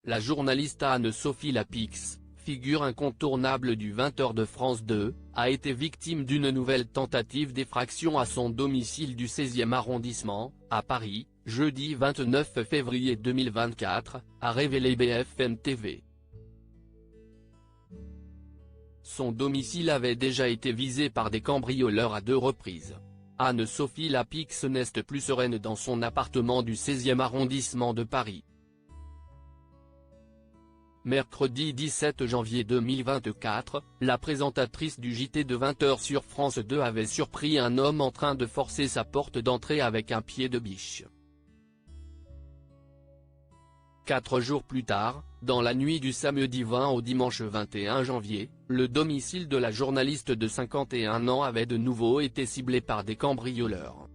la journaliste Anne-Sophie Lapix, figure incontournable du 20h de France 2, a été victime d'une nouvelle tentative d'effraction à son domicile du 16e arrondissement, à Paris, jeudi 29 février 2024, a révélé BFM TV. Son domicile avait déjà été visé par des cambrioleurs à 2 reprises. Anne-Sophie Lapix n'est plus sereine dans son appartement du 16e arrondissement de Paris. Mercredi 17 janvier 2024, la présentatrice du JT de 20h sur France 2 avait surpris un homme en train de forcer sa porte d'entrée avec un pied de biche. 4 jours plus tard, dans la nuit du samedi 20 au dimanche 21 janvier, le domicile de la journaliste de 51 ans avait de nouveau été ciblé par des cambrioleurs.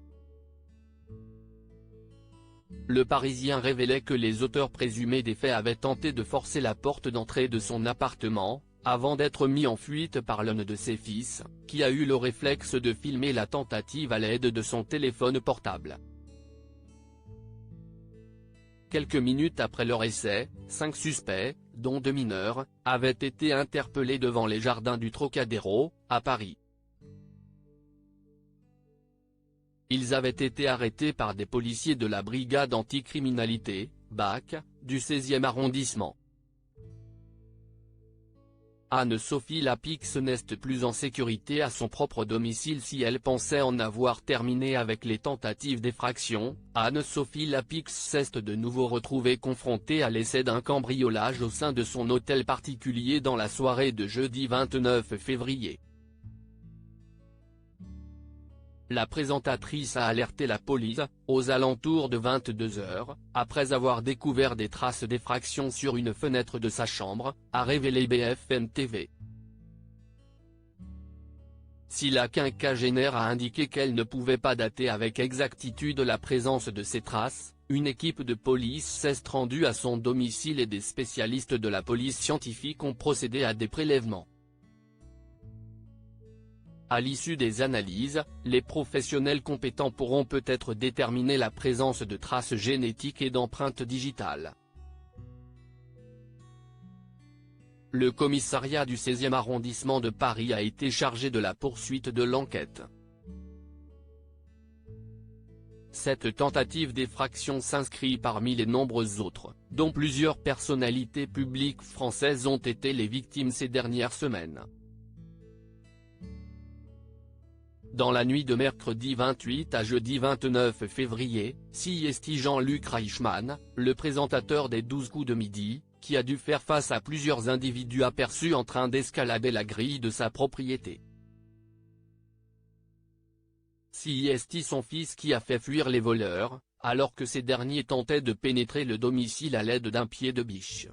Le Parisien révélait que les auteurs présumés des faits avaient tenté de forcer la porte d'entrée de son appartement, avant d'être mis en fuite par l'un de ses fils, qui a eu le réflexe de filmer la tentative à l'aide de son téléphone portable. Quelques minutes après leur essai, 5 suspects, dont 2 mineurs, avaient été interpellés devant les jardins du Trocadéro, à Paris. Ils avaient été arrêtés par des policiers de la brigade anticriminalité, BAC, du 16e arrondissement. Anne-Sophie Lapix n'est plus en sécurité à son propre domicile si elle pensait en avoir terminé avec les tentatives d'effraction. Anne-Sophie Lapix s'est de nouveau retrouvée confrontée à l'essai d'un cambriolage au sein de son hôtel particulier dans la soirée de jeudi 29 février. La présentatrice a alerté la police, aux alentours de 22 h, après avoir découvert des traces d'effraction sur une fenêtre de sa chambre, a révélé BFM TV. Si la quinquagénaire a indiqué qu'elle ne pouvait pas dater avec exactitude la présence de ces traces, une équipe de police s'est rendue à son domicile et des spécialistes de la police scientifique ont procédé à des prélèvements. À l'issue des analyses, les professionnels compétents pourront peut-être déterminer la présence de traces génétiques et d'empreintes digitales. Le commissariat du 16e arrondissement de Paris a été chargé de la poursuite de l'enquête. Cette tentative d'effraction s'inscrit parmi les nombreuses autres, dont plusieurs personnalités publiques françaises ont été les victimes ces dernières semaines. Dans la nuit de mercredi 28 à jeudi 29 février, CST Jean-Luc Reichmann, le présentateur des 12 coups de midi, qui a dû faire face à plusieurs individus aperçus en train d'escalader la grille de sa propriété. CST son fils qui a fait fuir les voleurs, alors que ces derniers tentaient de pénétrer le domicile à l'aide d'un pied de biche.